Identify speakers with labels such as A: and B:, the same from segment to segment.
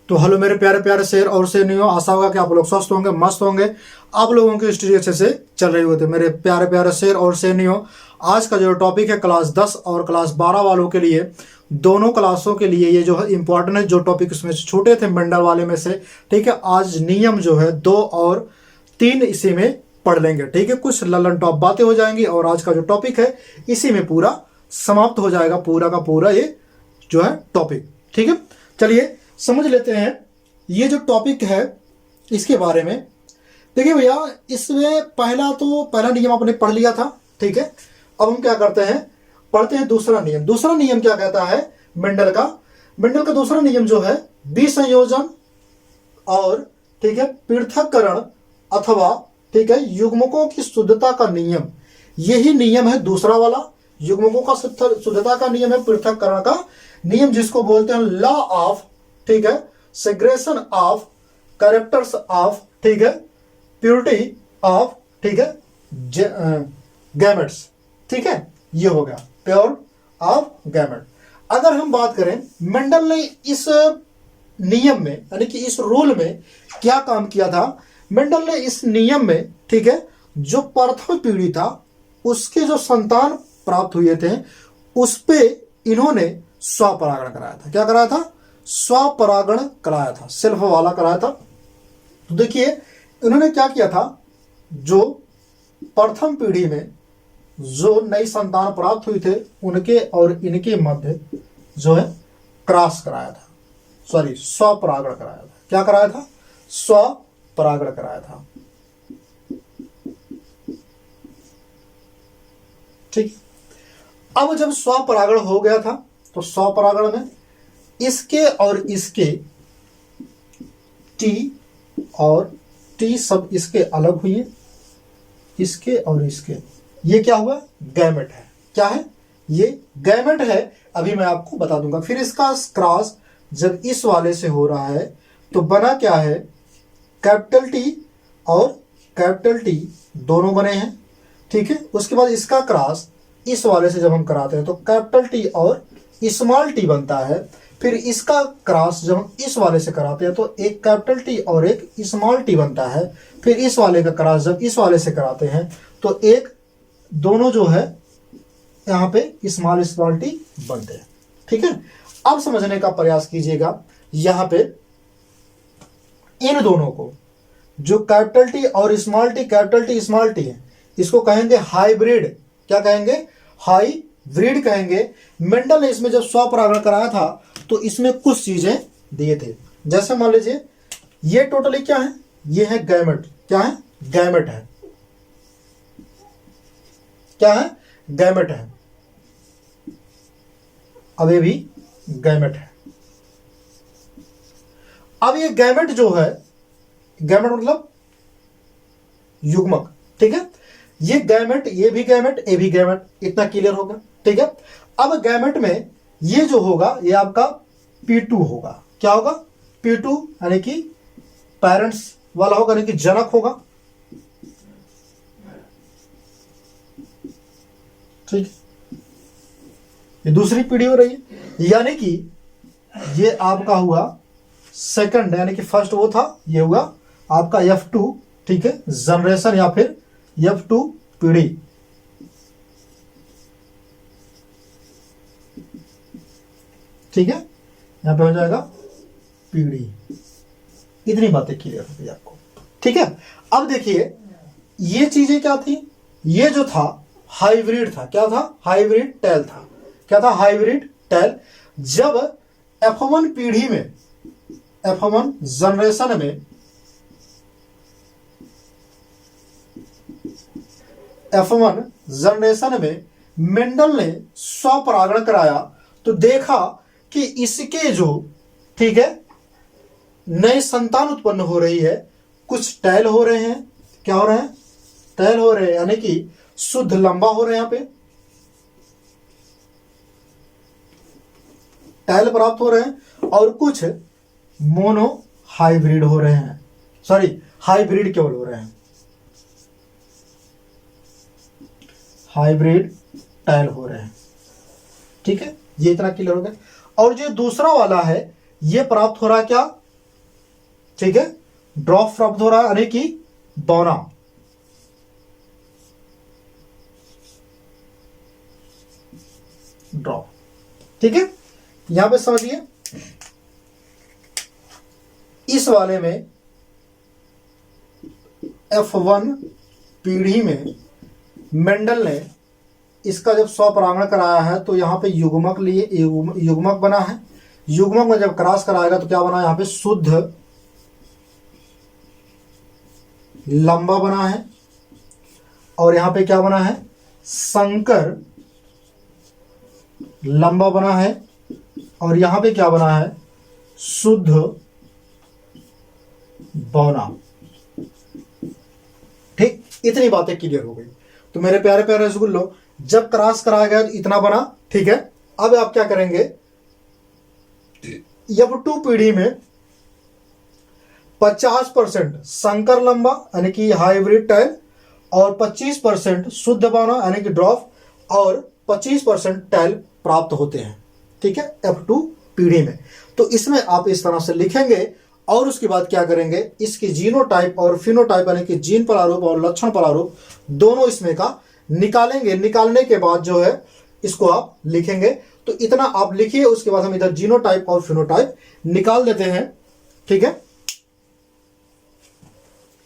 A: तो हेलो मेरे प्यारे प्यारे शेर और शेरनियों, आशा होगा कि आप लोग स्वस्थ होंगे, मस्त होंगे। आप लोगों की स्टडी अच्छे से चल रही होती है। मेरे प्यारे प्यारे शेर और शेरनियों, आज का जो टॉपिक है क्लास 10 और क्लास 12 वालों के लिए, दोनों क्लासों के लिए ये जो है इंपॉर्टेंट है। जो टॉपिक इसमें से छूटे थे मंडल वाले में से, ठीक है, आज नियम जो है 2 और 3 इसी में पढ़ लेंगे। ठीक है, कुछ ललन टॉप बातें हो जाएंगी और आज का जो टॉपिक है इसी में पूरा समाप्त हो जाएगा, पूरा का पूरा ये जो है टॉपिक। ठीक है, चलिए समझ लेते हैं ये जो टॉपिक है इसके बारे में। देखिए भैया, इसमें पहला नियम आपने पढ़ लिया था। ठीक है, अब हम क्या करते हैं, पढ़ते हैं दूसरा नियम। दूसरा नियम क्या कहता है मेंडल का दूसरा नियम जो है विसंयोजन और, ठीक है, पृथक्करण अथवा, ठीक है, युग्मकों की शुद्धता का नियम। यही नियम है दूसरा वाला, युग्मकों का शुद्धता का नियम है, पृथक्करण का नियम, जिसको बोलते हैं लॉ ऑफ, ठीक है, सेग्रेशन ऑफ कैरेक्टर्स ऑफ, ठीक है, प्योरिटी ऑफ, ठीक है, गैमेट्स। ठीक है, ये हो गया प्योर ऑफ गैमेट। अगर हम बात करें मेंडल ने इस नियम में, यानी कि इस रूल में क्या काम किया था, मेंडल ने इस नियम में, ठीक है, जो प्रथम पीढ़ी था उसके जो संतान प्राप्त हुए थे उस पे इन्होंने स्वपरागण कराया था। क्या कराया था? स्वपरागण कराया था, सेल्फ वाला कराया था। तो देखिए इन्होंने क्या किया था, जो प्रथम पीढ़ी में जो नई संतान प्राप्त हुई थे उनके और इनके मध्य जो है क्रॉस कराया था, सॉरी स्वपरागण कराया था। क्या कराया था? स्वपरागण कराया था। ठीक, अब जब स्वपरागण हो गया था तो स्वपरागण में इसके और इसके टी और टी सब इसके अलग हुए, इसके और इसके, ये क्या हुआ? गैमेट है। क्या है? ये गैमेट है। अभी मैं आपको बता दूंगा। फिर इसका क्रॉस जब इस वाले से हो रहा है तो बना क्या है? कैपिटल टी और कैपिटल टी दोनों बने हैं। ठीक है, उसके बाद इसका क्रॉस इस वाले से जब हम कराते हैं तो कैपिटल टी और स्मॉल टी बनता है। फिर इसका क्रॉस जब हम इस वाले से कराते हैं तो एक कैपिटल टी और एक स्मॉल टी बनता है। फिर इस वाले का क्रॉस जब इस वाले से कराते हैं तो एक, दोनों जो है यहाँ पे स्मॉल टी बनते हैं। ठीक है, अब समझने का प्रयास कीजिएगा। यहाँ पे इन दोनों को, जो कैपिटल टी और small T, capital T small T है, इसको कहेंगे हाइब्रिड। क्या कहेंगे? हाइब्रिड कहेंगे। मेंडल ने इसमें जब स्वपरागण कराया था तो इसमें कुछ चीजें दिए थे। जैसे मान लीजिए ये टोटली क्या है? ये है गैमेट। क्या है? गैमेट है। क्या है? गैमेट है। अब ये भी गैमेट है। अब ये गैमेट जो है, गैमेट मतलब युग्मक। ठीक है, ये गैमेट, ये भी गैमेट, ये भी गैमेट, इतना क्लियर होगा। ठीक है, अब गैमेट में ये जो होगा ये आपका P2 होगा। क्या होगा? P2 यानी कि पेरेंट्स वाला होगा, यानी कि जनक होगा। ठीक, ये दूसरी पीढ़ी हो रही है, यानी कि ये आपका हुआ सेकंड, यानी कि फर्स्ट वो था, ये हुआ आपका F2। ठीक है, जनरेशन या फिर F2 पीढ़ी। ठीक है, यहां पे हो जाएगा पीढ़ी। इतनी बातें क्लियर हो गई आपको। ठीक है, अब देखिए ये चीजें क्या थी? ये जो था हाइब्रिड था। क्या था? हाइब्रिड टेल था। क्या था? Hybrid tail. जब F1 पीढ़ी में, F1 जनरेशन में, F1 जनरेशन में मेंडल ने स्वपरागण कराया तो देखा कि इसके जो, ठीक है, नए संतान उत्पन्न हो रही है, कुछ टैल हो रहे हैं। क्या हो रहे हैं? टैल हो रहे हैं, यानी कि शुद्ध लंबा हो रहे हैं। यहाँ पे टैल प्राप्त हो रहे हैं और कुछ मोनो हाइब्रिड हो रहे हैं, सॉरी हाइब्रिड केवल हो रहे हैं, हाइब्रिड टैल हो रहे हैं। ठीक है, ये इतना क्लियर हो गया। और जो दूसरा वाला है ये प्राप्त हो रहा है क्या? ठीक है, ड्रॉप प्राप्त हो रहा है यानी कि बौना। ड्रॉप, ठीक है, यहां पे समझिए इस वाले में F1 पीढ़ी में मेंडल ने इसका जब स्वपरागण कराया है तो यहां पे युग्मक लिए युग्मक बना है। युग्मक में जब क्रॉस कराएगा तो क्या बना, यहां पे शुद्ध लंबा बना है, और यहां पे क्या बना है, संकर लंबा बना है, और यहां पे क्या बना है, शुद्ध बौना। ठीक, इतनी बातें क्लियर हो गई। तो मेरे प्यारे प्यारे रसगुल्लो, जब क्रॉस कराया गया तो इतना बना। ठीक है, अब आप क्या करेंगे, F2 पीढ़ी में 50% संकर लंबा यानी कि हाइब्रिड टाइल, और 25% शुद्ध बौना यानी कि ड्रॉप, और 25% टाइल प्राप्त होते हैं। ठीक है, F2 पीढ़ी में। तो इसमें आप इस तरह से लिखेंगे, और उसके बाद क्या करेंगे, इसकी जीनोटाइप और फिनोटाइप यानी कि जीन प्रारूप और लक्षण प्रारूप दोनों इसमें का निकालेंगे। निकालने के बाद जो है इसको आप लिखेंगे। तो इतना आप लिखिए, उसके बाद हम इधर जीनोटाइप और फिनोटाइप निकाल देते हैं। ठीक है,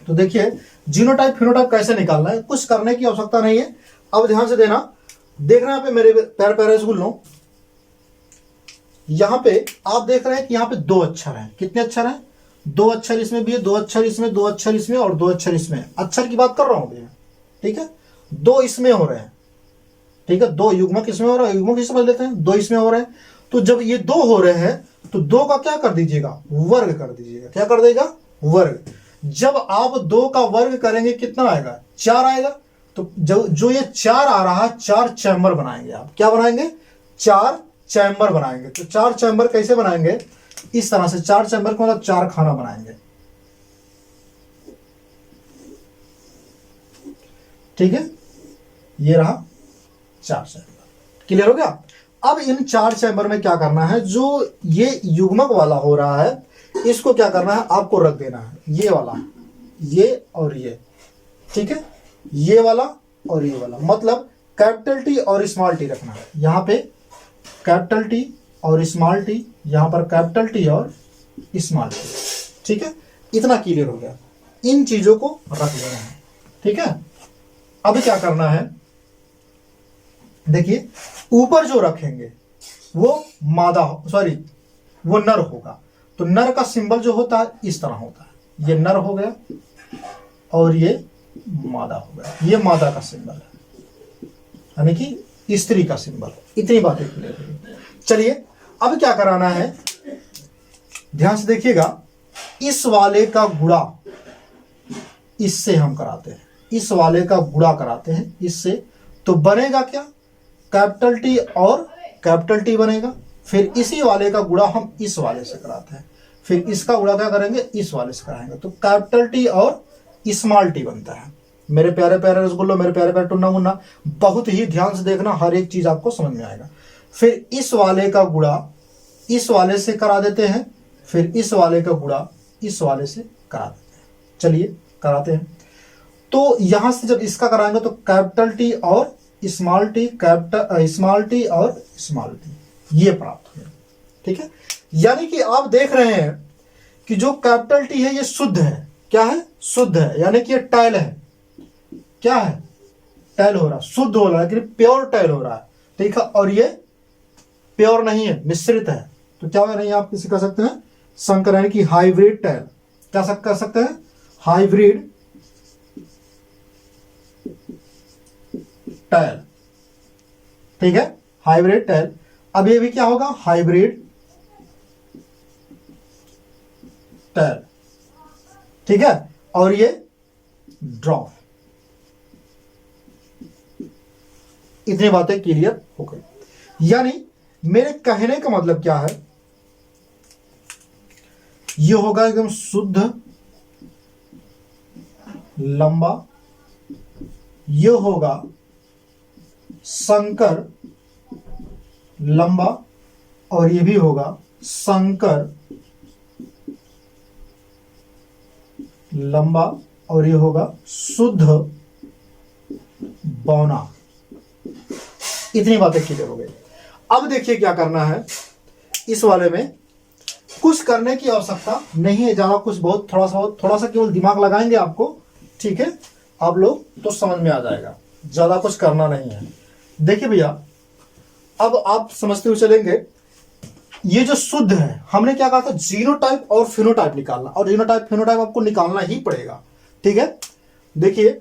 A: तो देखिए जीनोटाइप फिनोटाइप कैसे निकालना है, कुछ करने की आवश्यकता नहीं है। अब ध्यान से देना, देखना यहाँ पे मेरे प्यारे प्यारे रसगुल्लों, यहां पे आप देख रहे हैं कि यहां पे 2 अक्षर हैं। कितने अक्षर हैं, 2 अक्षर इसमें भी है, 2 अक्षर इसमें, 2 अक्षर इसमें, और 2 अक्षर इसमें। अक्षर की बात कर रहा हूं भैया। ठीक है, 2 इसमें हो रहे हैं। ठीक है, 2 युग्मक इसमें हो रहा है, युग्मक समझ लेते हैं, 2 इसमें हो रहे हैं। तो जब ये 2 हो रहे हैं तो 2 का क्या कर दीजिएगा, वर्ग कर दीजिएगा। क्या कर देगा, वर्ग। जब आप 2 का वर्ग करेंगे कितना आएगा, 4 आएगा। तो जो ये 4 आ रहा है, 4 चैम्बर बनाएंगे आप। क्या बनाएंगे, 4 चैम्बर बनाएंगे। तो 4 चैम्बर कैसे बनाएंगे, इस तरह से 4 चैम्बर को मतलब 4 खाना बनाएंगे। ठीक है, ये रहा 4 चैम्बर। क्लियर हो गया। अब इन 4 चैम्बर में क्या करना है, जो ये युग्मक वाला हो रहा है इसको क्या करना है, आपको रख देना है, ये वाला, ये और ये। ठीक है, ये वाला और ये वाला, मतलब कैपिटल टी और स्मॉल टी रखना है। यहां पे कैपिटल टी और स्मॉल टी, यहां पर कैपिटल टी और स्मॉल टी। ठीक है, इतना क्लियर हो गया। इन चीजों को रख लेना है। ठीक है, अब क्या करना है, देखिए ऊपर जो रखेंगे वो मादा, सॉरी वो नर होगा। तो नर का सिंबल जो होता है इस तरह होता है, ये नर हो गया और ये मादा हो गया। ये मादा का सिंबल है, यानी कि स्त्री का सिंबल। इतनी बातें क्लियर हुई। चलिए अब क्या कराना है, ध्यान से देखिएगा, इस वाले का गुणा इससे हम कराते हैं, इस वाले का गुणा कराते हैं इससे। तो बनेगा क्या, कैपिटल टी और कैपिटल टी बनेगा। फिर इसी वाले का गुणा हम इस वाले से कराते हैं, फिर इसका गुणा क्या करेंगे, इस वाले से कराएंगे। तो कैपिटल टी और स्मॉल टी बनता है। मेरे प्यारे प्यारे रसगुल्लो, मेरे प्यारे प्यारे टुन्ना मुन्ना, बहुत ही ध्यान से देखना, हर एक चीज आपको समझ में आएगा। फिर इस वाले का गुणा इस वाले से करा देते हैं, फिर इस वाले का गुणा इस वाले से करा देते हैं। चलिए कराते हैं। तो यहां से जब इसका कराएंगे तो कैपिटल टी और small T, capital small T और स्मॉल टी, ये प्राप्त हुआ। ठीक है, यानी कि आप देख रहे हैं कि जो कैपिटल टी है ये शुद्ध है। क्या है, शुद्ध है, यानी कि ये टाइल है। क्या है, टाइल हो रहा, शुद्ध हो रहा है, लेकिन प्योर टाइल हो रहा है। ठीक है, और ये प्योर नहीं है, मिश्रित है। तो क्या नहीं, आप किसी कर सकते हैं, संकर यानी कि हाइब्रिड टाइल। क्या कर सकते हैं, हाइब्रिड टाइल। ठीक है, हाइब्रिड टाइल। अब ये भी क्या होगा, हाइब्रिड टाइल। ठीक है, और ये ड्रॉप। इतनी बातें क्लियर हो गई। यानी मेरे कहने का मतलब क्या है, ये होगा एकदम शुद्ध लंबा, ये होगा संकर लंबा, और ये भी होगा संकर लंबा और ये होगा शुद्ध बौना। इतनी बातें क्लियर हो गई। अब देखिए क्या करना है, इस वाले में कुछ करने की आवश्यकता नहीं है ज्यादा, कुछ बहुत थोड़ा सा केवल दिमाग लगाएंगे आपको, ठीक है, आप लोग तो समझ में आ जाएगा, ज्यादा कुछ करना नहीं है। देखिए भैया, अब आप समझते हुए चलेंगे, ये जो शुद्ध है, हमने क्या कहा था, जीनोटाइप और फिनोटाइप निकालना, और जीनोटाइप फिनोटाइप आपको निकालना ही पड़ेगा, ठीक है। देखिए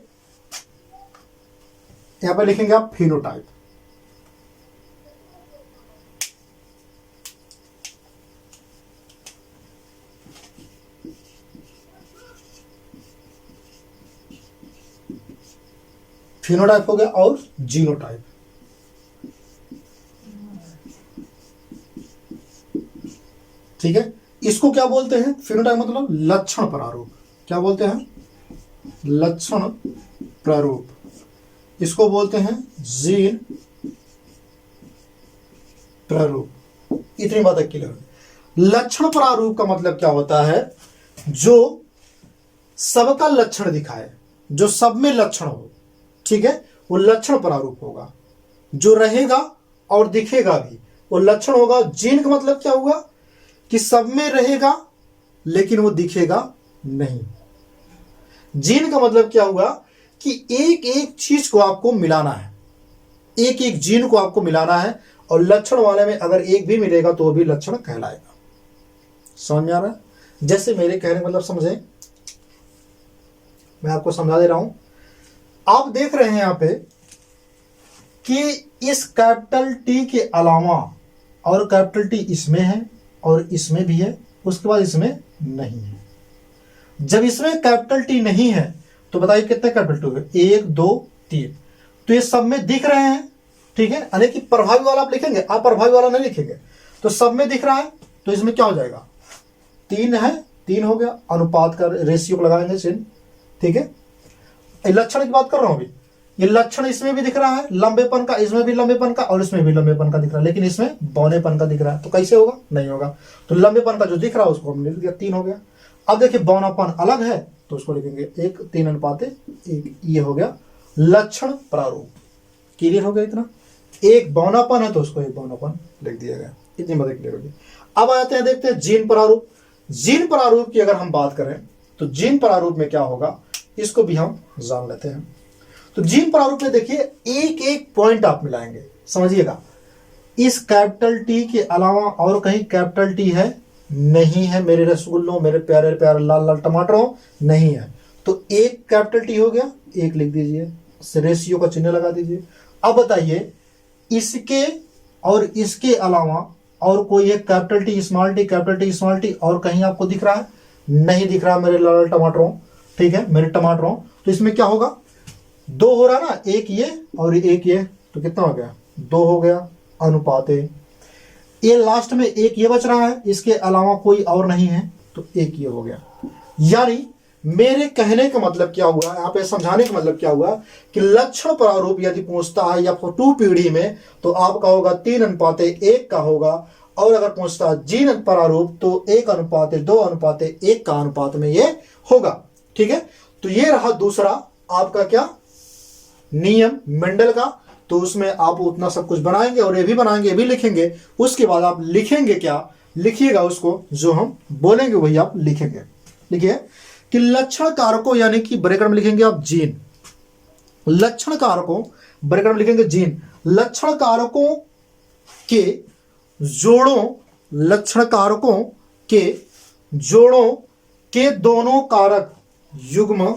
A: यहां पर लिखेंगे आप फिनोटाइप, फिनोटाइप हो गया और जीनोटाइप। ठीक है, इसको क्या बोलते हैं, फिनोटाइप मतलब लक्षण प्रारूप, क्या बोलते हैं, लक्षण प्रारूप, इसको बोलते हैं जीन प्रारूप। इतनी बात क्लियर है। लक्षण प्रारूप का मतलब क्या होता है, जो सबका लक्षण दिखाए, जो सब में लक्षण हो, ठीक है, वो लक्षण प्रारूप होगा, जो रहेगा और दिखेगा भी वो लक्षण होगा। जीन का मतलब क्या हुआ, कि सब में रहेगा लेकिन वो दिखेगा नहीं। जीन का मतलब क्या हुआ, कि एक एक चीज को आपको मिलाना है, एक एक जीन को आपको मिलाना है, और लक्षण वाले में अगर एक भी मिलेगा तो वो भी लक्षण कहलाएगा। समझ में आ रहा है, जैसे मेरे कहने का मतलब समझे, मैं आपको समझा दे रहा हूं। आप देख रहे हैं यहां पे कि इस कैपिटल टी के अलावा और कैपिटल टी इसमें है और इसमें भी है, उसके बाद इसमें नहीं है। जब इसमें कैपिटल टी नहीं है तो बताइए कितने कैपिटल टी है, 1 2 3, तो ये सब में दिख रहे हैं, ठीक है। यानी कि प्रभावी वाला आप लिखेंगे, आप प्रभावी वाला नहीं लिखेंगे, तो सब में दिख रहा है, तो इसमें क्या हो जाएगा, 3 है, 3 हो गया, अनुपात का रेशियो लगाएंगे चिन्ह, ठीक है। लक्षण की बात कर रहा हूं अभी, ये लक्षण इसमें भी दिख रहा है लंबेपन का, इसमें भी लंबेपन का और इसमें भी लंबेपन का दिख रहा है, लेकिन इसमें बौनेपन का दिख रहा है, तो कैसे होगा, नहीं होगा। तो लंबेपन का जो दिख रहा है उसको हमने लिख दिया, 3 हो गया। अब देखिए बौनापन अलग है तो उसको लिखेंगे 1 3 अनुपात 1, ये हो गया लक्षण प्रारूप। क्लियर हो गया इतना, एक बौनापन है तो उसको एक बौनापन लिख दिया गया, इतनी मदद क्लियर होगी। अब आते हैं, देखते हैं जीन प्रारूप। जीन प्रारूप की अगर हम बात करें तो जीन प्रारूप में क्या होगा, इसको भी हम जान लेते हैं। तो जीन प्रारूप में देखिए एक एक पॉइंट आप मिलाएंगे, समझिएगा। इस कैपिटल टी के अलावा और कहीं कैपिटल टी है, नहीं है मेरे रसगुल्लों, मेरे प्यारे प्यारे लाल लाल टमाटरों, नहीं है, तो एक कैपिटल टी हो गया, एक लिख दीजिए, रेशियो का चिन्ह लगा दीजिए। अब बताइए इसके और इसके अलावा और कोई एक capital T small T, capital T small T और कहीं आपको दिख रहा है, नहीं दिख रहा मेरे लाल टमाटरों, ठीक है, मेरे टमाटरों। तो इसमें क्या होगा, 2 हो रहा ना, एक ये और एक ये, तो कितना हो गया, 2 हो गया, अनुपात ये लास्ट में एक ये बच रहा है, इसके अलावा कोई और नहीं है, तो एक ये हो गया। यानी मेरे कहने का मतलब क्या हुआ, यहाँ पे समझाने का मतलब क्या हुआ, कि लक्षण प्रारूप यदि पूछता है या 2 पीढ़ी में तो आपका होगा 3 अनुपात 1 का होगा, और अगर पूछता है जीन प्रारूप तो 1 अनुपात 2 अनुपात 1 का अनुपात में ये होगा, ठीक है। तो ये रहा दूसरा आपका क्या नियम मेंडल का, तो उसमें आप उतना सब कुछ बनाएंगे और ये भी बनाएंगे, ये भी लिखेंगे, उसके बाद आप लिखेंगे क्या, लिखिएगा उसको, जो हम बोलेंगे वही आप लिखेंगे। लिखिए कि लक्षण कारकों, यानी कि ब्रैकेट में लिखेंगे आप जीन, लक्षण कारकों ब्रैकेट में लिखेंगे जीन, लक्षण कारकों के जोड़ों, लक्षण कारकों के जोड़ों के दोनों कारक युग्म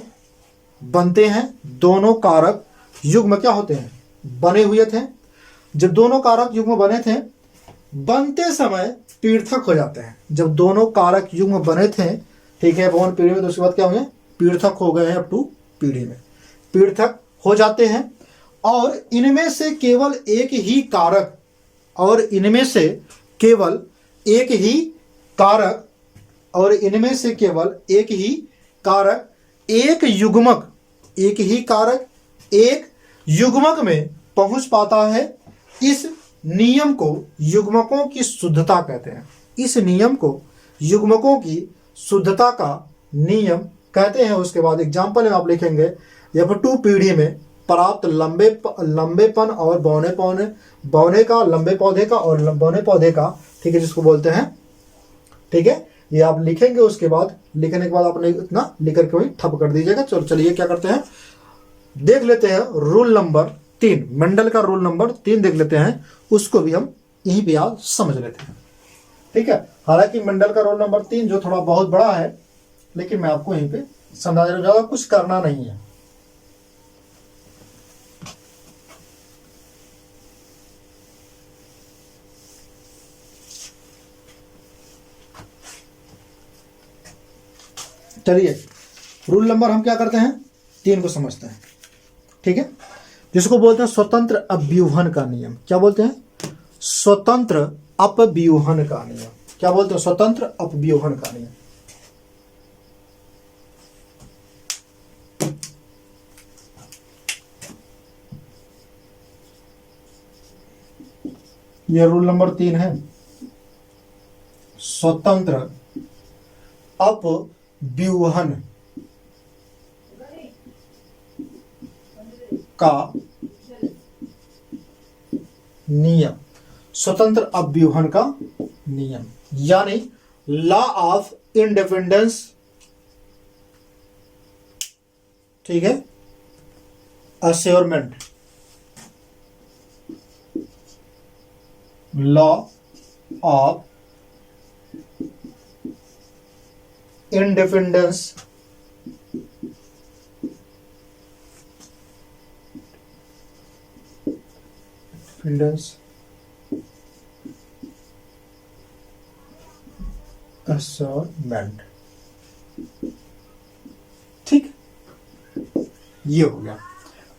A: बनते हैं, दोनों कारक युग्म क्या होते हैं, बने हुए थे। जब दोनों कारक युग्म बने थे, बनते समय पृथक हो जाते हैं। जब दोनों कारक युग्म बने थे, ठीक है, भवन पीढ़ी में, तो उसके बाद क्या हुए, पृथक हो गए हैं, अप टू पीढ़ी में पृथक हो जाते हैं। और इनमें से केवल एक ही कारक, और इनमें से केवल एक ही कारक, और इनमें से केवल एक ही कारक एक युग्मक, एक ही कारक एक युग्मक में पहुंच पाता है। इस नियम को युग्मकों की शुद्धता कहते हैं, इस नियम को युग्मकों की शुद्धता का नियम कहते हैं उसके बाद एग्जाम्पल में आप लिखेंगे F2 पीढ़ी में प्राप्त लंबेपन और बौने का, लंबे पौधे का और बौने पौधे का, ठीक है, जिसको बोलते हैं, ठीक है, ये आप लिखेंगे। उसके बाद लिखने के बाद आपने इतना लिख करके वही ठप कर दीजिएगा। चलिए क्या करते हैं, देख लेते हैं रूल नंबर 3, मेंडल का रूल नंबर 3 देख लेते हैं, उसको भी हम यहीं पे आज समझ लेते हैं, ठीक है। हालांकि मेंडल का रूल नंबर 3 जो थोड़ा बहुत बड़ा है, लेकिन मैं आपको यहीं पे समझा रहा हूं, ज्यादा कुछ करना नहीं है। चलिए रूल नंबर हम क्या करते हैं, 3 को समझते हैं, ठीक है, जिसको बोलते हैं स्वतंत्र अपव्यूहन का नियम। क्या बोलते हैं, स्वतंत्र अपव्यूहन का नियम। क्या बोलते हैं, स्वतंत्र अपव्यूहन का नियम। यह रूल नंबर 3 है, स्वतंत्र अपव्यूहन का नियम। स्वतंत्र अपव्यूहन का नियम यानी लॉ ऑफ इंडिपेंडेंस, ठीक है, अश्योरमेंट, लॉ ऑफ इंडिपेंडेंस अश्योरमेंट, ठीक, ये हो गया।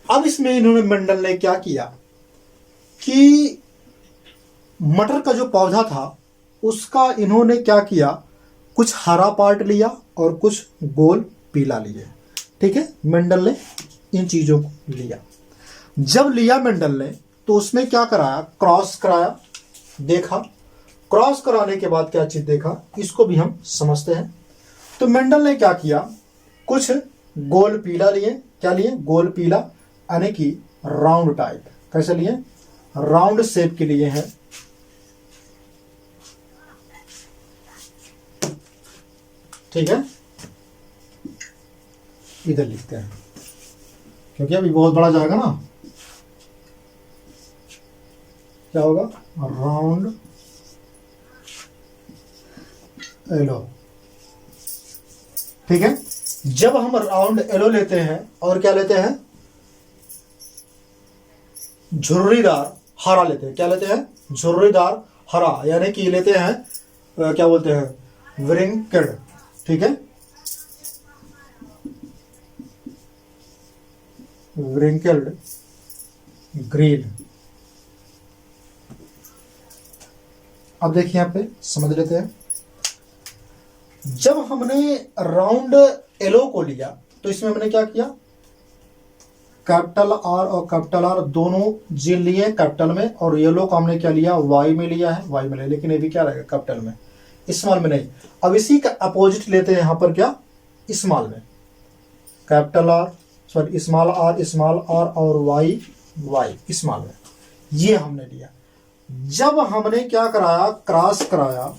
A: अब इसमें इन्होंने मेंडल ने क्या किया कि मटर का जो पौधा था उसका इन्होंने क्या किया, कुछ हरा पार्ट लिया और कुछ गोल पीला लिए, ठीक है। मेंडल ने इन चीजों को लिया। जब लिया मेंडल ने तो उसमें क्या कराया, क्रॉस कराया, देखा। क्रॉस कराने के बाद क्या चीज देखा, इसको भी हम समझते हैं। तो मेंडल ने क्या किया, कुछ गोल पीला लिए। क्या लिए, गोल पीला, यानी कि राउंड टाइप। कैसे लिए, राउंड शेप के लिए है, ठीक है। इधर लिखते हैं क्योंकि अभी बहुत बड़ा जाएगा ना। क्या होगा, राउंड एलो, ठीक है। जब हम राउंड एलो लेते हैं और क्या लेते हैं, झुर्रीदार हरा लेते हैं। क्या लेते हैं, झुर्रीदार हरा, यानी कि लेते हैं क्या बोलते हैं, व्रिंकेड, ठीक है, व्रिंकल्ड ग्रीन। अब देखिए यहां पे समझ लेते हैं। जब हमने राउंड एलो को लिया तो इसमें हमने क्या किया, कैपिटल आर और कैपिटल आर दोनों जी लिए कैपिटल में, और येलो को हमने क्या लिया, वाई में लिया है, वाई में लिया, लेकिन ये भी क्या रहेगा, कैपिटल में, स्मॉल में नहीं। अब इसी का अपोजिट लेते हैं यहां पर, क्या, स्मॉल में, capital R sorry small R और वाई वाई स्मॉल में, ये हमने लिया। जब हमने क्या कराया, क्रॉस कराया,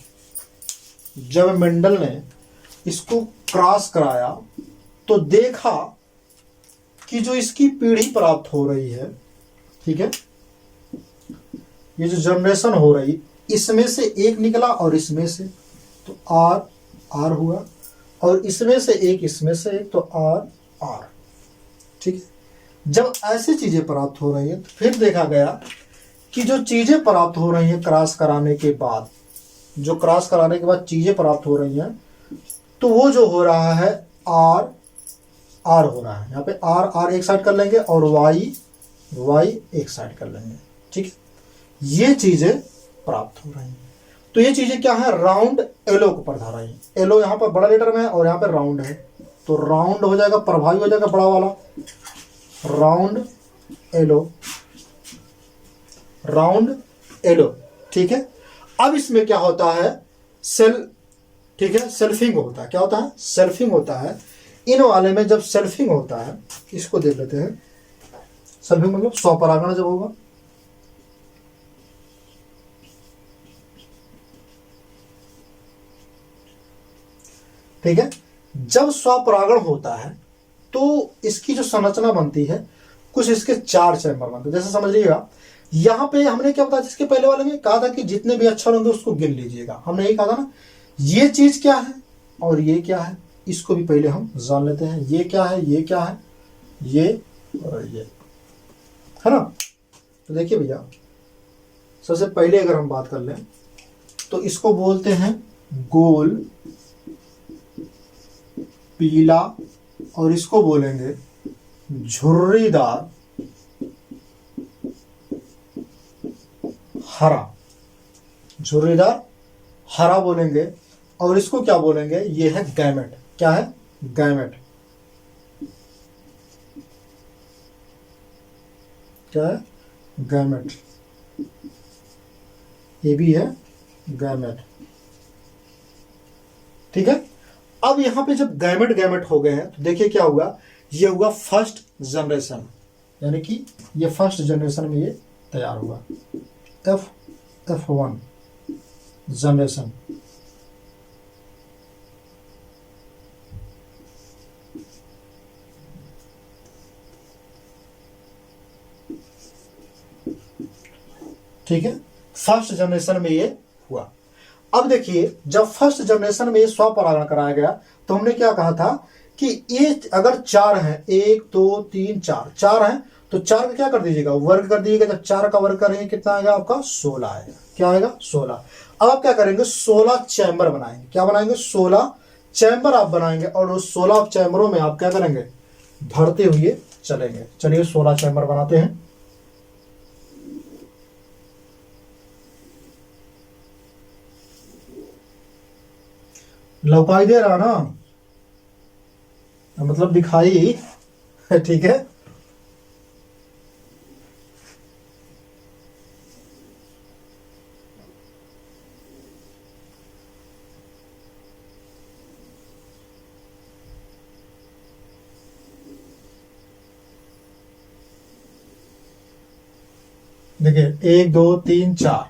A: जब मेंडल ने इसको क्रॉस कराया तो देखा कि जो इसकी पीढ़ी प्राप्त हो रही है, ठीक है, ये जो जनरेशन हो रही, इसमें से एक निकला और इसमें से, तो आर आर हुआ, और इसमें से एक, इसमें से एक, तो आर आर, ठीक है। जब ऐसी चीजें प्राप्त हो रही है तो फिर देखा गया कि जो चीजें प्राप्त हो रही हैं क्रॉस कराने के बाद, जो क्रॉस कराने के बाद चीजें प्राप्त हो रही हैं, तो वो जो हो रहा है आर आर हो रहा है। यहाँ पे आर आर एक साइड कर लेंगे और वाई वाई एक साइड कर लेंगे, ठीक है। ये चीजें प्राप्त हो रही हैं। तो ये चीजें क्या है, राउंड एलो को पढ़ा रही है। एलो यहाँ पर बड़ा लेटर में है और यहाँ पर राउंड है, तो राउंड हो जाएगा, प्रभावी हो जाएगा बड़ा वाला, राउंड एलो, राउंड एलो, ठीक है। अब इसमें क्या होता है, सेल, ठीक है, सेल्फिंग होता है। क्या होता है, सेल्फिंग होता है। इन वाले में जब सेल्फिंग होता है, इसको देख लेते हैं। सेल्फिंग मतलब स्वपरागण जब होगा, ठीक है। जब स्वपरागण होता है तो इसकी जो संरचना बनती है, कुछ इसके 4 चैम्बर बनते हैं। जैसे समझ लीजिएगा, यहां पे हमने क्या बताया, जिसके पहले वाले में कहा था कि जितने भी अक्षर होंगे उसको गिन लीजिएगा। हमने यही कहा था ना, ये चीज क्या है और ये क्या है, इसको भी पहले हम जान लेते हैं। ये क्या है, ये क्या है, ये और ये, है ना। तो देखिए भैया, सबसे पहले अगर हम बात कर लें तो इसको बोलते हैं गोल, पीला, और इसको बोलेंगे झुर्रीदार हरा। झुर्रीदार हरा बोलेंगे। और इसको क्या बोलेंगे, ये है गैमेट। क्या है, गैमेट। क्या है, गैमेट। ये भी है गैमेट, ठीक है। अब यहां पे जब गैमेट गैमेट हो गए हैं तो देखिए क्या हुआ, ये हुआ फर्स्ट जनरेशन, यानी कि ये फर्स्ट जनरेशन में ये तैयार हुआ। F1 generation. ठीक है, फर्स्ट जनरेशन में ये हुआ। अब देखिए, जब फर्स्ट जनरेशन में ये स्वपरागण कराया गया तो हमने क्या कहा था कि ये अगर 4 हैं, 1 2 3 4, 4 हैं तो 4 का क्या कर दीजिएगा, वर्ग कर दीजिएगा। जब 4 का वर्ग करेंगे कितना आएगा आपका, 16 आएगा। क्या आएगा, 16। अब आप क्या करेंगे, 16 चैम्बर बनाएंगे। क्या बनाएंगे, 16 चैम्बर आप बनाएंगे, और उस 16 चैम्बरों में आप क्या करेंगे, भरते हुए चलेंगे। चलिए 16 चैम्बर बनाते हैं। लौकाई दे रहा ना, मतलब दिखाई, ठीक है। देखिए 1 2 3 4,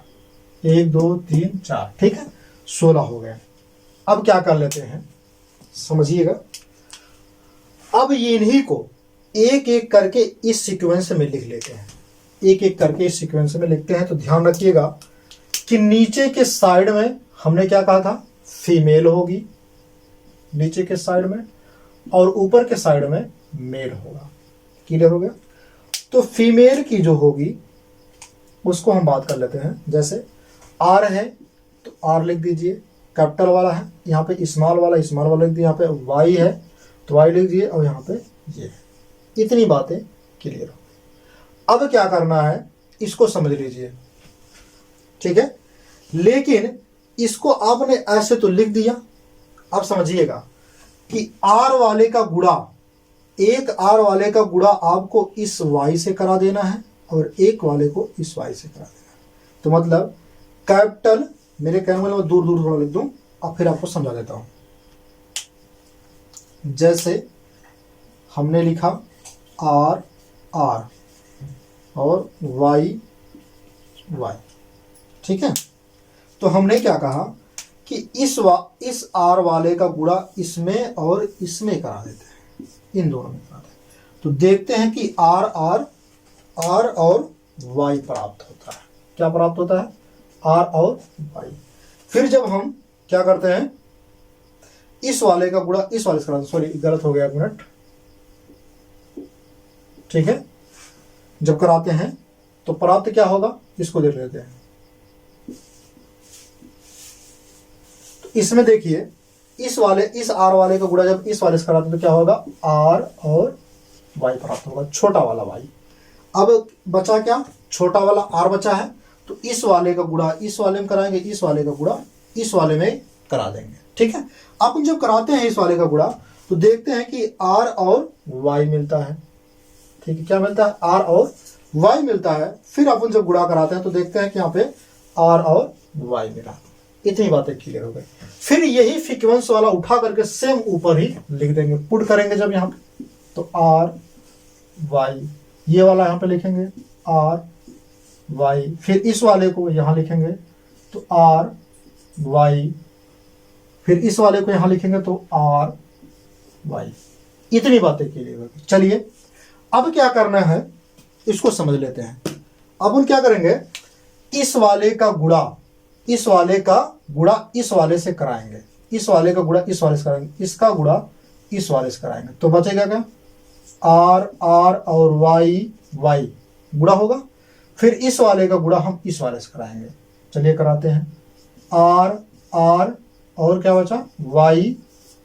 A: 1 2 3 4, ठीक है, 16 हो गए। अब क्या कर लेते हैं, समझिएगा। अब इन्हीं को एक एक करके इस सीक्वेंस में लिख लेते हैं। एक एक करके इस सीक्वेंस में लिखते हैं तो ध्यान रखिएगा कि नीचे के साइड में हमने क्या कहा था, फीमेल होगी नीचे के साइड में, और ऊपर के साइड में मेल होगा। क्लियर हो गया। तो फीमेल की जो होगी उसको हम बात कर लेते हैं। जैसे आर है तो आर लिख दीजिए, कैपिटल वाला है। यहाँ पे स्मॉल वाला लिख दीजिए। यहाँ पे वाई है तो वाई लिख दीजिए, और यहाँ पे ये है। इतनी बातें क्लियर हो गई। अब क्या करना है, इसको समझ लीजिए, ठीक है। लेकिन इसको आपने ऐसे तो लिख दिया। अब समझिएगा कि आर वाले का गुणा, एक आर वाले का गुणा आपको इस वाई से करा देना है, और एक वाले को इस वाई से करा देना है। तो मतलब कैपिटल, मेरे कहने वाले मैं दूर दूर थोड़ा लिख दूं और फिर आपको समझा देता हूं। जैसे हमने लिखा आर आर और वाई वाई, ठीक है। तो हमने क्या कहा कि इस आर वाले का गुणा इसमें और इसमें करा देते हैं, इन दोनों में करा देते हैं। तो देखते हैं कि आर आर आर और वाई प्राप्त होता है। क्या प्राप्त होता है, आर और वाई। फिर जब हम क्या करते हैं, इस वाले का गुणा इस वाले से कराते हैं। सॉरी, गलत हो गया, एक मिनट, ठीक है। जब कराते हैं तो प्राप्त क्या होगा, इसको देख लेते हैं। तो इसमें देखिए, इस आर वाले का गुणा जब इस वाले से कराते हैं तो क्या होगा, आर और वाई प्राप्त होगा, छोटा वाला वाई। अब बचा क्या, छोटा वाला आर बचा है, तो इस वाले का गुणा इस वाले में कराएंगे, इस वाले का गुणा इस वाले में करा देंगे, ठीक है। अपन जब कराते हैं इस वाले का गुणा तो देखते हैं कि आर और वाई मिलता है, ठीक है। क्या मिलता है, आर और वाई मिलता है। फिर अपन जब गुणा कराते हैं तो देखते हैं कि यहाँ पे आर और वाई मिला, इतनी बातें क्लियर हो गई। फिर यही फ्रीक्वेंस वाला उठा करके सेम ऊपर ही लिख देंगे, पुट करेंगे जब यहाँ पे, तो आर वाई, ये वाला यहाँ पे लिखेंगे आर वाई, फिर इस वाले को यहाँ लिखेंगे तो आर वाई, फिर इस वाले को यहाँ लिखेंगे तो आर वाई। इतनी बातें क्लियर हो गई। चलिए अब क्या करना है इसको समझ लेते हैं। अब हम क्या करेंगे, इस वाले का गुणा इस वाले का गुणा इस वाले से कराएंगे, इस वाले का गुणा इस वाले से कराएंगे, इसका गुणा इस वाले से कराएंगे, तो बचेगा क्या, आर आर और वाई वाई गुणा होगा। फिर इस वाले का गुणा हम इस वाले से कराएंगे, चलिए कराते हैं, आर आर और क्या बचा वाई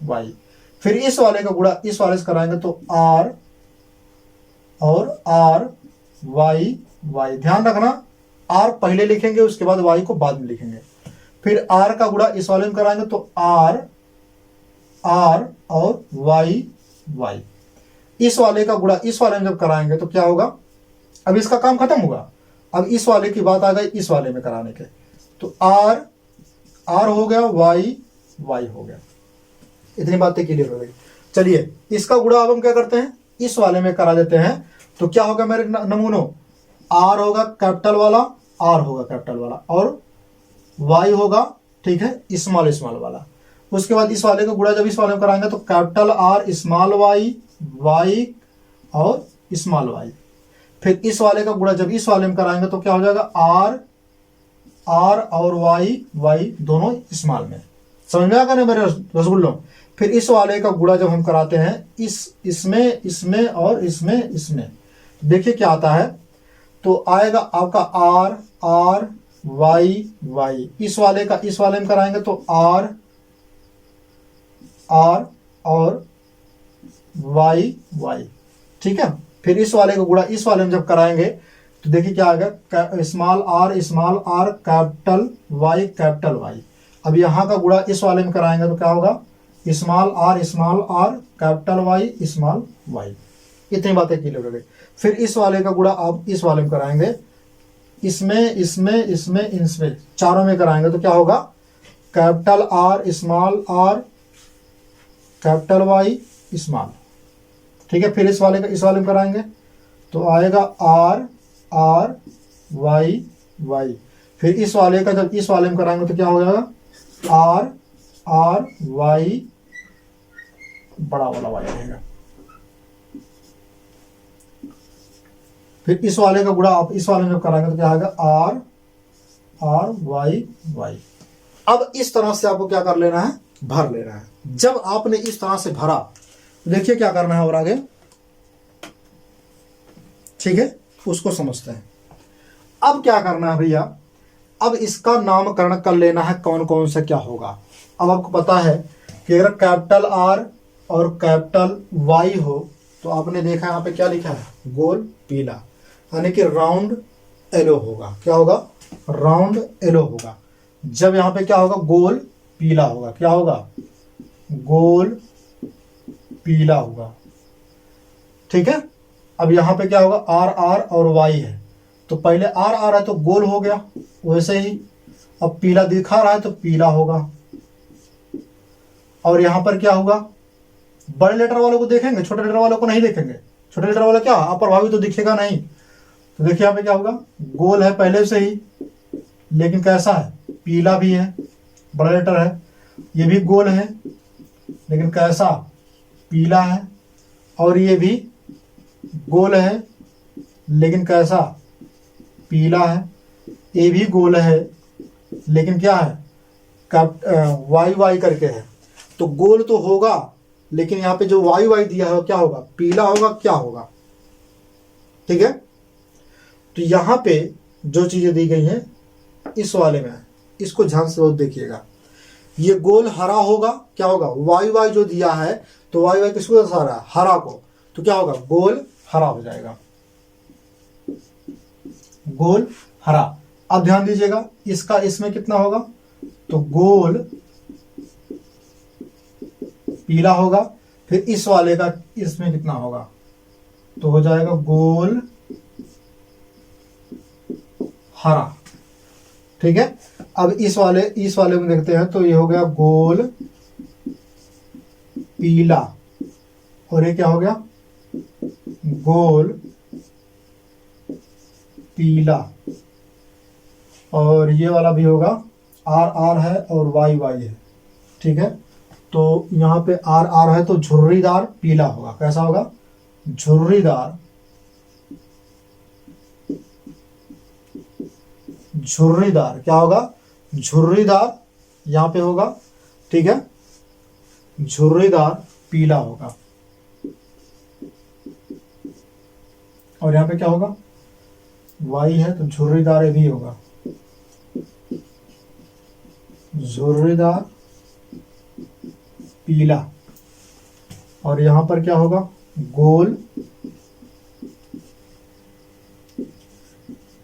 A: वाई, फिर इस वाले का गुणा इस वाले से कराएंगे तो आर और आर वाई वाई। ध्यान रखना आर पहले लिखेंगे उसके बाद वाई को बाद में लिखेंगे। फिर आर का गुणा इस वाले में कराएंगे तो आर आर और वाई वाई। इस वाले का गुणा इस वाले में जब कराएंगे तो क्या होगा, अब इसका काम खत्म होगा, अब इस वाले की बात आ गई इस वाले में कराने के, तो आर आर हो गया, वाई वाई हो गया। इतनी बातें क्लियर हो गई। चलिए इसका गुणा अब हम क्या करते हैं, इस वाले में करा देते हैं, तो क्या होगा मेरे नमूनों, आर होगा कैपिटल वाला, आर होगा कैपिटल वाला, और वाई होगा ठीक है स्मॉल स्मॉल वाला। उसके बाद इस वाले का गुणा जब इस वाले में कराएंगे तो capital R small Y Y और स्मॉल वाई। फिर इस वाले का गुणा जब इस वाले में कराएंगे तो क्या हो जाएगा, आर आर और वाई वाई दोनों स्मॉल में। समझ में आ गया ना मेरे रसगुल्लों। फिर इस वाले का गुणा जब हम कराते हैं इसमें इसमें और इसमें देखिए क्या आता है, तो आएगा आपका आर आर वाई वाई। इस वाले का इस वाले में कराएंगे तो आर आर और वाई वाई, ठीक है। फिर इस वाले का गुणा इस वाले में जब कराएंगे तो देखिए क्या आएगा, स्मॉल आर कैपिटल वाई। अब यहाँ का गुणा इस वाले में कराएंगे तो क्या होगा, small R capital Y small Y. इतनी बातें क्लियर हो गई। फिर इस वाले का गुणा आप इस वाले में कराएंगे, इसमें चारों में कराएंगे तो क्या होगा, capital R small capital Y small, ठीक है। फिर इस वाले का इस वाले में कराएंगे तो आएगा आर आर वाई वाई। फिर इस वाले का जब इस वाले में कराएंगे तो क्या हो जाएगा, आर आर वाई बड़ा वाला वाई रहेगा। फिर इस वाले का गुणा आप इस वाले में कराएंगे तो क्या आएगा, आर आर वाई वाई। अब इस तरह से आपको क्या कर लेना है, भर लेना है। जब आपने इस तरह से भरा तो देखिए क्या करना है और आगे, ठीक है, उसको समझते हैं। अब क्या करना है भैया, अब इसका नामकरण कर लेना है, कौन कौन सा क्या होगा। अब आपको पता है कि अगर कैपिटल आर और कैपिटल वाई हो तो आपने देखा यहाँ पे क्या लिखा है, गोल पीला, यानी कि राउंड येलो होगा। क्या होगा, राउंड येलो होगा। जब यहाँ पे क्या होगा, गोल पीला होगा। क्या होगा, गोल पीला होगा, ठीक है। अब यहाँ पे क्या होगा, आर आर और वाई है, तो पहले आर आर है तो गोल हो गया, वैसे ही अब पीला दिखा रहा है तो पीला होगा। और यहाँ पर क्या होगा, बड़े लेटर वालों को देखेंगे, छोटे लेटर वालों को नहीं देखेंगे। छोटे लेटर वाला क्या अप्रभावी तो दिखेगा नहीं, तो देखिए यहाँ पे क्या होगा, गोल है पहले से ही, लेकिन कैसा है, पीला भी है, बड़ा लेटर है। ये भी गोल है लेकिन कैसा, पीला है। और ये भी गोल है लेकिन कैसा, पीला है। ये भी गोल है लेकिन क्या है, वाई वाई करके है, तो गोल तो होगा लेकिन यहाँ पे जो वाई वाई दिया है क्या होगा, पीला होगा, क्या होगा, ठीक है। तो यहाँ पे जो चीजें दी गई हैं इस वाले में, इसको ध्यान से बहुत देखिएगा। ये गोल हरा होगा, क्या होगा, वाई वाई जो दिया है तो वाई वाई किसको दर्शा रहा है, हरा को, तो क्या होगा, गोल हरा हो जाएगा, गोल हरा। अब ध्यान दीजिएगा, इसका इसमें कितना होगा, तो गोल पीला होगा। फिर इस वाले का इसमें कितना होगा, तो हो जाएगा गोल हरा, ठीक है। अब इस वाले में देखते हैं तो ये हो गया गोल पीला, और ये क्या हो गया, गोल पीला, और ये वाला भी होगा, आर आर है और वाई वाई है, ठीक है। तो यहाँ पे आर आर है तो झुर्रीदार पीला होगा। कैसा होगा, झुर्रीदार, झुर्रीदार क्या होगा, झुर्रीदार यहाँ पे होगा, ठीक है, झुर्रीदार पीला होगा। और यहाँ पे क्या होगा, वाई है तो झुर्रीदार ये भी होगा, झुर्रीदार पीला। और यहाँ पर क्या होगा, गोल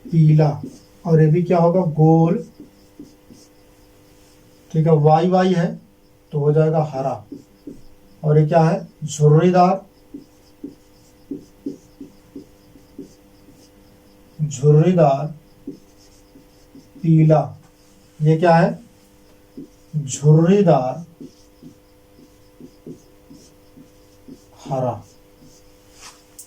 A: पीला, और ये भी क्या होगा, गोल, ठीक है। वाई वाई है तो हो जाएगा हरा, और ये क्या है, झुर्रीदार, झुर्रीदार पीला, ये क्या है, झुर्रीदार हरा।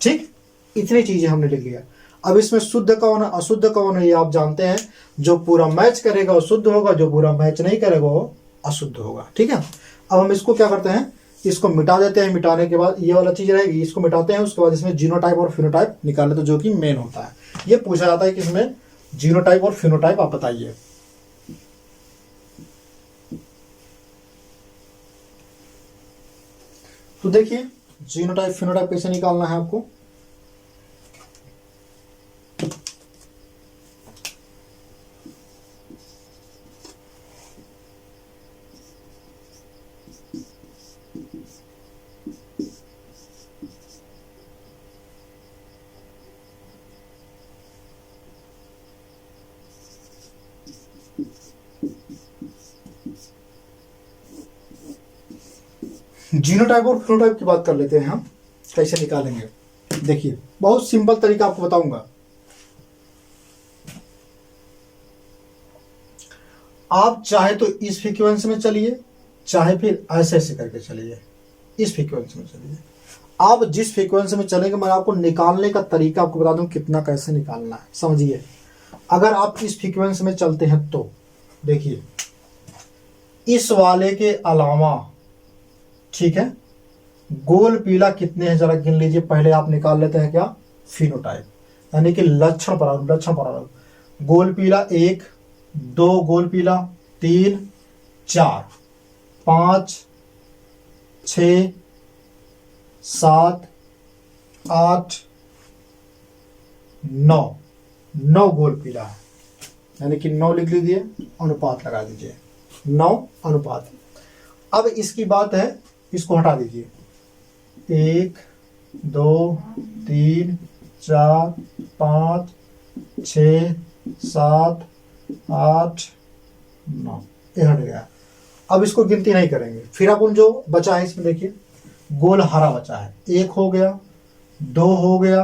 A: ठीक, इतनी चीजें हमने लिख लिया। अब इसमें शुद्ध कौन है, अशुद्ध कौन है, ये आप जानते हैं। जो पूरा मैच करेगा वो शुद्ध होगा, जो पूरा मैच नहीं करेगा वो अशुद्ध होगा, ठीक है। अब हम इसको क्या करते हैं, इसको मिटा देते हैं। मिटाने के बाद ये वाला चीज रहेगी, इसको मिटाते हैं। उसके बाद इसमें जीनोटाइप और फिनोटाइप निकाल लेते हैं, जो कि मेन होता है। ये पूछा जाता है कि इसमें जीनोटाइप और फिनोटाइप आप बताइए। तो देखिए जीनोटाइप फिनोटाइप कैसे निकालना है आपको। जीनोटाइप और फिनोटाइप की बात कर लेते हैं हम, कैसे निकालेंगे। देखिए बहुत सिंपल तरीका आपको बताऊंगा। आप चाहे तो इस फ्रीक्वेंसी में चलिए, चाहे फिर ऐसे ऐसे करके चलिए, इस फ्रीक्वेंसी में चलिए। आप जिस फ्रीक्वेंसी में चलेंगे मैं आपको निकालने का तरीका आपको बता दूं, कितना कैसे निकालना है, समझिए। अगर आप इस फ्रीक्वेंसी में चलते हैं तो देखिए इस वाले के अलावा, ठीक है, गोल पीला कितने हैं जरा गिन लीजिए। पहले आप निकाल लेते हैं क्या, फिनोटाइप, यानी कि लक्षण प्रारूप। लक्षण प्रारूप गोल पीला 1 2 गोल पीला, 3 4 5 6 7 8 9 गोल पीला है, यानी कि 9 लिख लीजिए, अनुपात लगा दीजिए, 9 अनुपात। अब इसकी बात है, इसको हटा दीजिए, 1 2 3 4 5 6 7 8 9, ये हट गया। अब इसको गिनती नहीं करेंगे। फिर अपन जो बचा है इसमें देखिए, गोल हरा बचा है, 1 हो गया, 2 हो गया,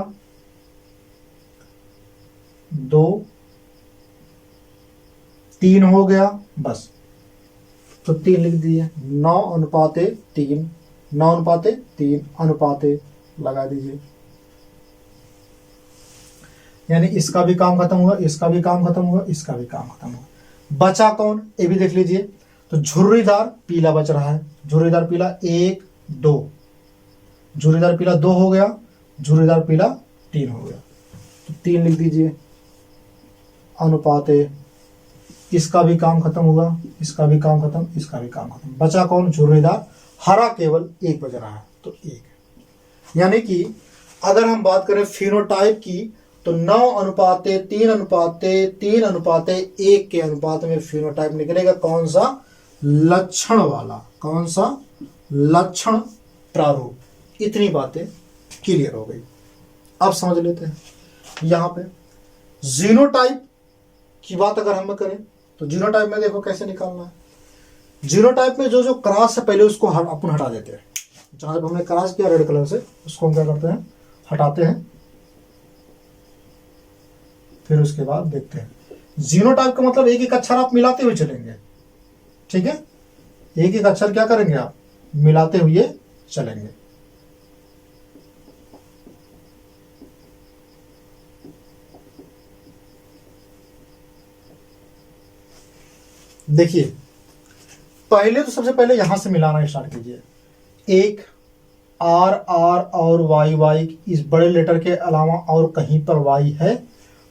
A: 2 3 हो गया, बस। तो 3 लिख दिए, 9 अनुपाते 3, 9 अनुपाते 3 अनुपाते लगा दीजिए, यानी इसका भी काम खत्म हुआ, इसका भी काम खत्म हुआ, इसका भी काम खत्म हुआ। बचा कौन, ये भी देख लीजिए। तो झुर्रीदार पीला बच रहा है, झुर्रीदार पीला 1 2, झुर्रीदार पीला 2 हो गया, झुर्रीदार पीला 3 हो गया, तो 3 लिख दीजिए, अनुपाते, इसका भी काम खत्म हुआ, इसका भी काम खत्म, इसका भी काम खत्म। बचा कौन, झुर्रीदार हरा, केवल 1 बच रहा है, तो 1। यानी कि अगर हम बात करें फिनोटाइप की तो 9 अनुपाते 3 अनुपाते 3 अनुपाते 1 के अनुपात में फिनोटाइप निकलेगा। कौन सा, लक्षण वाला, कौन सा, लक्षण प्रारूप। इतनी बातें क्लियर हो गई। अब समझ लेते हैं यहां पे जीनोटाइप की बात अगर हम करें तो जीनोटाइप में देखो कैसे निकालना है। जीनोटाइप में जो जो क्रॉस है पहले उसको अपन हटा देते हैं। जहां जब हमने क्रॉस किया रेड कलर से, उसको हम क्या करते हैं, हटाते हैं। फिर उसके बाद देखते हैं जीनोटाइप का मतलब एक एक अक्षर आप मिलाते हुए चलेंगे, ठीक है, एक एक अक्षर क्या करेंगे आप, मिलाते हुए चलेंगे। देखिए पहले तो सबसे पहले यहां से मिलाना स्टार्ट कीजिए। एक आर आर और वाई वाई, इस बड़े लेटर के अलावा और कहीं पर वाई है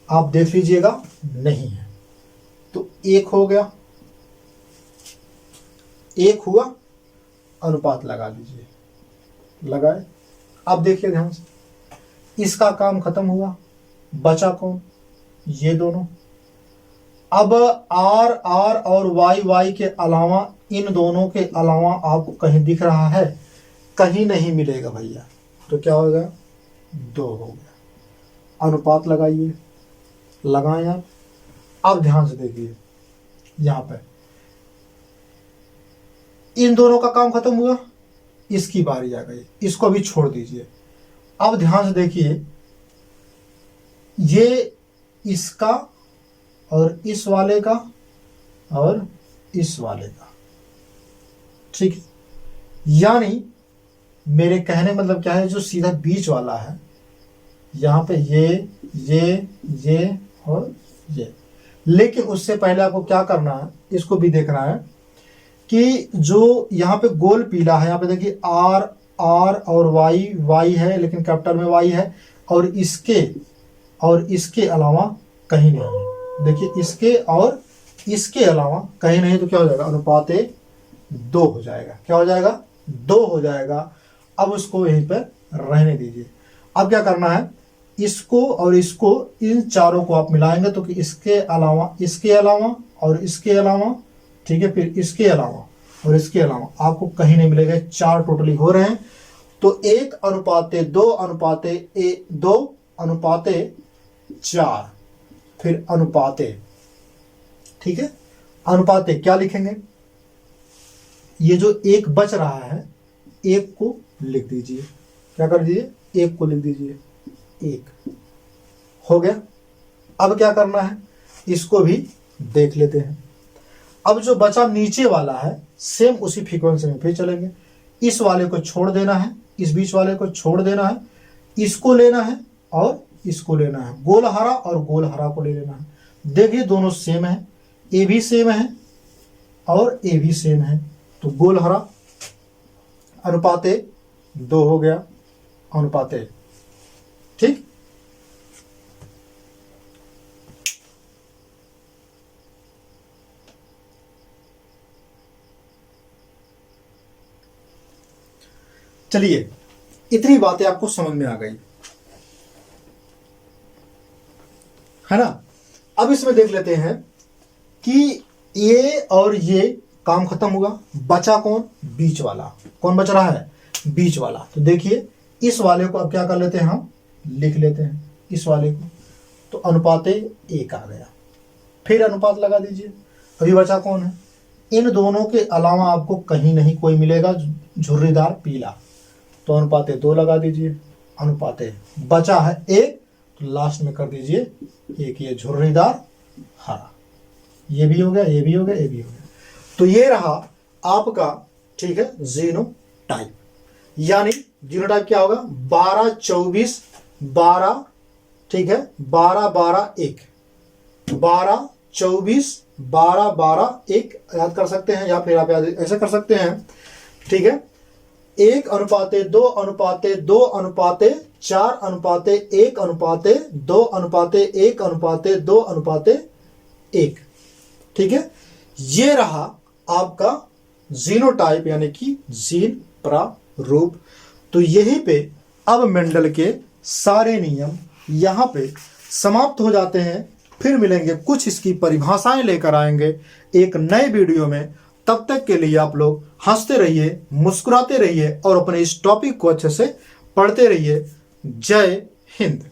A: आप देख लीजिएगा, नहीं है, तो एक हो गया, एक हुआ, अनुपात लगा लीजिए, लगाए। अब देखिए ध्यान से, इसका काम खत्म हुआ, बचा कौन, ये दोनों। अब आर आर और वाई वाई के अलावा, इन दोनों के अलावा आपको कहीं दिख रहा है, कहीं नहीं मिलेगा भैया, तो क्या हो गया, 2 हो गया। अनुपात लगाइए, लगाएं आप। अब ध्यान से देखिए, यहां पे इन दोनों का काम खत्म हुआ, इसकी बारी आ गई, इसको अभी छोड़ दीजिए। अब ध्यान से देखिए, ये इसका और इस वाले का और इस वाले का, ठीक है, यानी मेरे कहने मतलब क्या है, जो सीधा बीच वाला है यहां पे ये और ये। लेकिन उससे पहले आपको क्या करना है, इसको भी देखना है कि जो यहाँ पे गोल पीला है, यहाँ पे देखिए आर आर और वाई वाई है, लेकिन कैपिटल में वाई है, और इसके अलावा कहीं नहीं है। देखिए इसके और इसके अलावा कहीं नहीं, तो क्या हो जाएगा, अनुपात 2 हो जाएगा। क्या हो जाएगा, 2 हो जाएगा। अब उसको यहीं पर रहने दीजिए। अब क्या करना है, इसको और इसको, इन चारों को आप मिलाएंगे तो कि इसके अलावा और इसके अलावा, ठीक है, फिर इसके अलावा और इसके अलावा आपको कहीं नहीं मिलेगा। 4 टोटली हो रहे हैं, तो 1 अनुपात 2 अनुपात 2 अनुपात 4, फिर अनुपात, ठीक है, अनुपात क्या लिखेंगे, ये जो 1 बच रहा है, 1 को लिख दीजिए। क्या कर दीजिए, 1 को लिख दीजिए, 1 हो गया। अब क्या करना है, इसको भी देख लेते हैं। अब जो बचा नीचे वाला है, सेम उसी फ्रीक्वेंसी में फिर चलेंगे। इस वाले को छोड़ देना है, इस बीच वाले को छोड़ देना है, इसको लेना है और इसको लेना है, गोल हरा और गोल हरा को ले लेना है। देखिए दोनों सेम है, ए भी सेम है और ए भी सेम है, तो गोल हरा अनुपात 2 हो गया, अनुपात, ठीक। चलिए, इतनी बातें आपको समझ में आ गई है ना। अब इसमें देख लेते हैं कि ये और ये काम खत्म हुआ, बचा कौन, बीच वाला। कौन बच रहा है, बीच वाला। तो देखिए इस वाले को अब क्या कर लेते हैं, हम लिख लेते हैं इस वाले को, तो अनुपात 1 आ गया। फिर अनुपात लगा दीजिए। अभी बचा कौन है, इन दोनों के अलावा आपको कहीं नहीं कोई मिलेगा झुर्रीदार पीला, तो अनुपात 2 लगा दीजिए। अनुपात बचा है 1, तो लास्ट में कर दीजिए 1, ये झुर्रीदार हरा। ये भी हो गया, ये भी हो गया, ये भी हो गया। तो ये रहा आपका, ठीक है, जीनोटाइप। यानी जीनोटाइप क्या होगा, 12 24 12, ठीक है, 12 12 1, 12 24 12 12 1 याद कर सकते हैं, या फिर आप ऐसे कर सकते हैं, ठीक है। 1 अनुपात 2 अनुपात 2 अनुपात 4 अनुपात 1 अनुपात 2 अनुपात 1 अनुपात 2 अनुपात 1, ठीक है। ये रहा आपका जीनोटाइप, यानी कि जीन प्रारूप। तो यहीं पे अब मेंडल के सारे नियम यहां पे समाप्त हो जाते हैं। फिर मिलेंगे, कुछ इसकी परिभाषाएं लेकर आएंगे एक नए वीडियो में। तब तक के लिए आप लोग हंसते रहिए, मुस्कुराते रहिए और अपने इस टॉपिक को अच्छे से पढ़ते रहिए। जय हिंद।